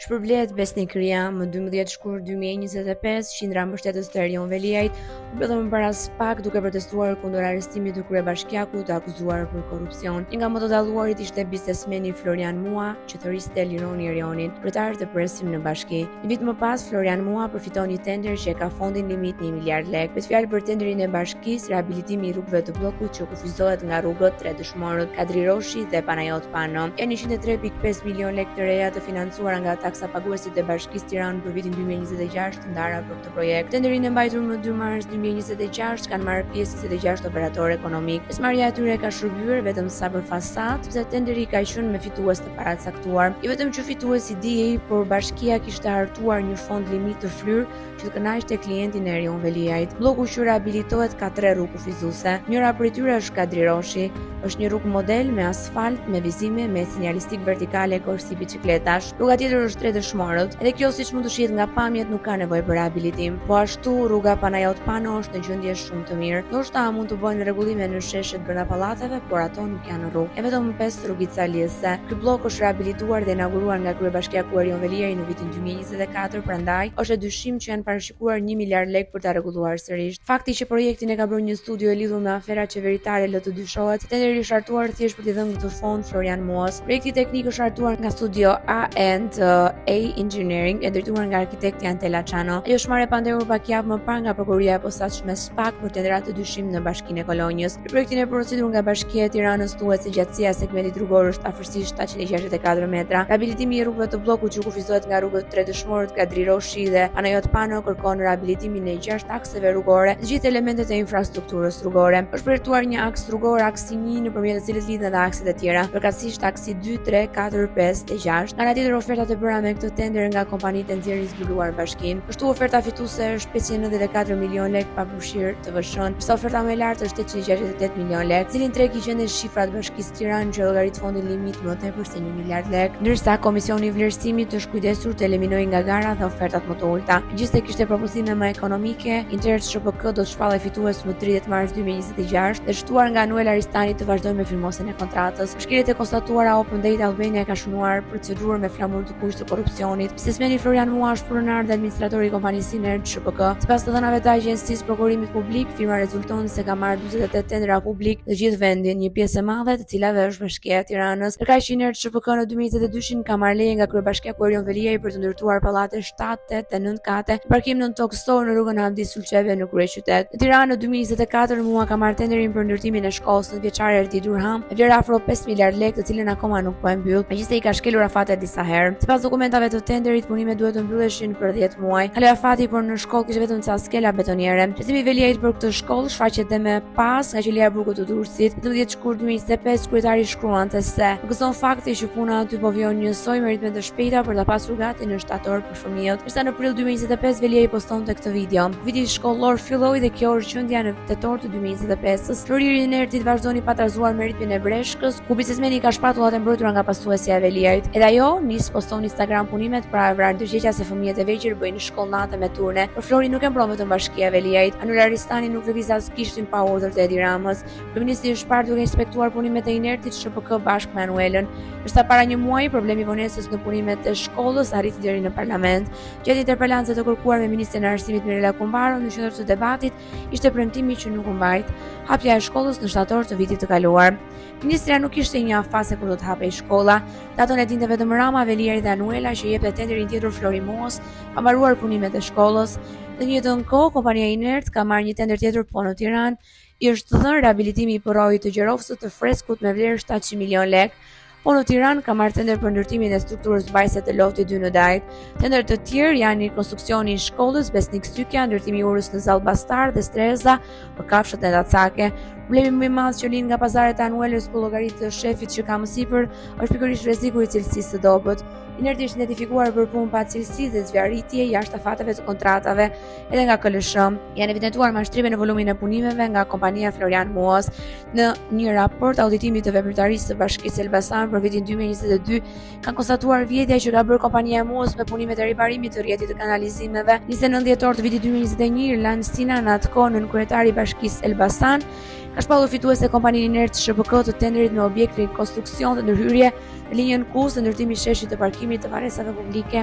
Shpërblet Besnikëria më 12 shkurt 2025, qindra mbështetës të Erion Veliajt u mbyllën para pak duke protestuar kundër arrestimit të kryebashkiakut të akuzuar për korrupsion. Një nga më të dalluarit ishte biznesmeni Florian Mua, që thëriste lironi Erionin, kryetar të presim në bashki. Një vit më pas, Florian Mua përfiton një tender që ka fondin limit 1 miliard lek. Me fjalë për tenderin e bashkisë, rehabilitimi i rrugëve të bllokut që kufizohet nga rrugët 3 dëshmorët Kadri Roshi dhe Panajot Pano. Janë 103.5 milion lek të reja të financuara nga taksa paguesit e Bashkisë Tiranë për vitin 2026 të ndara për këtë projekt. Tenderin e mbajtur më 2 mars 2026 kanë marrë pjesë 26 operatorë ekonomik. Pjesëmarrja e tyre ka shërbyer vetëm sa për fasad, sepse tenderi ka qenë me fitues të paracaktuar. Jo vetëm që fituesi diej, por bashkia kishte hartuar një fond limit të flyrë që të kënaqte klientin e Erion Veliajt. Blloku që rehabilitohet ka 3 rrugë kufizuese. Njëra prej tyre është Kadri Roshi, është një rrugë model me asfalt, me vizime, me sinjalistik vertikale kosh si biçikletash. Rruga tjetër është 3 dëshmorët. Edhe kjo siç mund të shihet nga pamjet nuk ka nevojë për rehabilitim. Po ashtu rruga Panajot Pano është në gjendje shumë të mirë. Ndoshta mund të bëjnë rregullime në sheshet brenda pallateve, por ato nuk janë në rrugë. E vetëm 5 rrugica liese. Ky bllok është rehabilituar dhe inauguruar nga kryebashkiaku Erion Veliaj në vitin 2024, prandaj është e dyshim që janë parashikuar 1 miliard lek për ta rregulluar sërish. Fakti që projektin e ka bërë një studio e lidhur me afera qeveritare lë të dyshohet, se tenderi është hartuar thjesht për t'i dhënë këtë fond Florian Muas. Projekti teknik është hartuar nga studio A&A Engineering e drejtuar nga arkitekti Antela Çano. Ajo është marrë pandehur pak javë më parë nga prokuroria e posaçme SPAK për tenderat të dyshim në Bashkinë e Kolonjës. Për projektin e porositur nga Bashkia e Tiranës thuhet se gjatësia e segmentit rrugor është afërsisht 764 metra. Rehabilitimi i rrugëve të bllokut që kufizohet nga rrugët 3 dëshmorët Kadri Roshi dhe Panajot Pano kërkon rehabilitimin e 6 akseve rrugore, të gjithë elementet e infrastrukturës rrugore. Është projektuar një aks rrugor, aksi 1 nëpërmjet të cilit lidhen edhe akset e tjera, përkatësisht aksi 2, 3, 4, 5 dhe 6. Nga ana tjetër, ofertat e bëra me këtë tender nga kompanitë e nxjerrjes zbuluar bashkinë. Kështu oferta fituese është 594 milion lek pa përfshirë TVSH-n, ndërsa oferta më e lartë është 868 milion lek, cilin treg i gjendet shifrat Bashkisë Tiranë që llogarit fondin limit më tepër se 1 miliard lek, ndërsa Komisioni i Vlerësimit është kujdesur të eliminojë nga gara dhe ofertat më të ulta. Megjithëse kishte propozime më ekonomike, Internet SHPK do të shpallë fitues më 30 mars 2026 dhe shtuar nga Nuel Aristani të vazhdojë me firmosjen e kontratës. Shkrimet e konstatuara Open Data Albania ka shënuar procedurë me flamur të kuq të korrupsionit. Biznesmeni Florian Mua është pronar dhe administrator i kompanisë Internet SHPK. Sipas të dhënave të Agjencisë Prokurimit Publik, firma rezulton se ka marrë 48 tendera publik në gjithë vendin, një pjesë e madhe të cilave është Bashkia e Tiranës. Ndërkaq që Internet SHPK në 2022 ka marrë leje nga kryebashkiaku Erion Veliaj për të ndërtuar pallate 7, 8 dhe 9 kate, parkim nën tokë store në rrugën Hamdi Sulçeve në kryeqytet. Në Tiranë në 2024 Mua ka marrë tenderin për ndërtimin e shkollës në vjeçare Erdi Durham, me vlerë afro 5 miliard lek, të cilën akoma nuk po e mbyll, megjithëse i ka shkelur afatet disa herë. Sipas dokumentave të tenderit, punimet duhet të mbylleshin për 10 muaj. Kaloi afati, por në shkollë kishte vetëm ca skela betoniere. Shqetësimi i Veliajt për këtë shkollë shfaqet dhe më pas nga qelia e burgut të Durrësit. 12 shkurt 2025 kryetari shkruante se gëzon fakti që puna aty po vjen njësoj me ritme të shpejta për ta pasur gati në shtator për fëmijët. Ndërsa në prill 2025 Veliaj postonte këtë video. Viti shkollor filloi dhe kjo është gjendja në tetor të 2025-s. Floriri i Nertit vazhdoni pa trazuar me ritmin e breshkës, ku biznesmeni ka shpatullat e mbrojtura nga pasuesja e Veliajt. Edhe ajo nis poston Instagram punimet për a vrarë ndërgjegjja se fëmijët e vegjël bëjnë shkollë natë me turne. Por Flori nuk e mbron vetëm Bashkia e Veliajt. Anul Aristani nuk lëviz as kishtin pa urdhër të Edi Ramës. Kryeministri është parë duke inspektuar punimet e Inertit SHPK bashkë me Anuelën. Ndërsa para një muaji problemi i vonesës në punimet e shkollës arriti deri në parlament. Gjatë interpelancës të kërkuar me ministrin e arsimit Mirela Kumbaro në qendër të debatit ishte premtimi që nuk u mbajt hapja e shkollës në shtator të vitit të kaluar. Ministria nuk ishte një afase kur do të hapej shkolla. Datën e dinte vetëm Rama, Veliaj dhe Anuela që jepte tenderin tjetër Flori Muas, pa mbaruar punimet e shkollës. Në një të kohë, kompania Inert ka marrë një tender tjetër po në Tiranë, i është dhënë rehabilitimi i porojit të Gjerofsut të freskut me vlerë 700 milion lek. Po në Tiranë ka marrë tender për ndërtimin e strukturës mbajtëse të loftit 2 në Dajt. Tender të tjerë janë konstruksioni i shkollës Besnik Sykja, ndërtimi i urës në Zall Bastar dhe Streza për kafshët e Dacake. Problemi më i madh që lind nga pazaret e Anuelës për llogaritë të shefit që ka më sipër është pikërisht rreziku i cilësisë së dobët. Inerti është identifikuar për punë pa cilësi dhe zvarritje jashtë afateve të kontratave edhe nga KLSH. Janë evidentuar mashtrime në volumin e punimeve nga kompania Florian Muas. Në një raport auditimi të veprimtarisë së Bashkisë Elbasan për vitin 2022 kanë konstatuar vjedhja që ka bërë kompania Muas me punimet e riparimit të rrjetit të kanalizimeve. 29 dhjetor të vitit 2021 Irland Sinan, atë kohë kryetari i Bashkisë Elbasan, Ka shpallur fituese kompaninë Inertë SHPK të tenderit me objektin konstruksion dhe ndërhyrje në linjën Kuz dhe ndërtimi i sheshit të parkimit të varresave publike.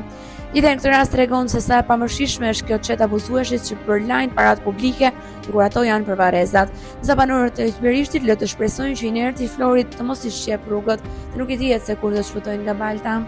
Gjithë në këtë rast tregon se sa e pamëshirshme është kjo çet abuzueshit që përlajnë paratë publike, kur ato janë për varrezat. Disa banorët të Ytberishtit lë të shpresojnë që Inerti Florit të mos i shqep rrugët, dhe nuk i dihet se kur do të shfutojnë nga balta.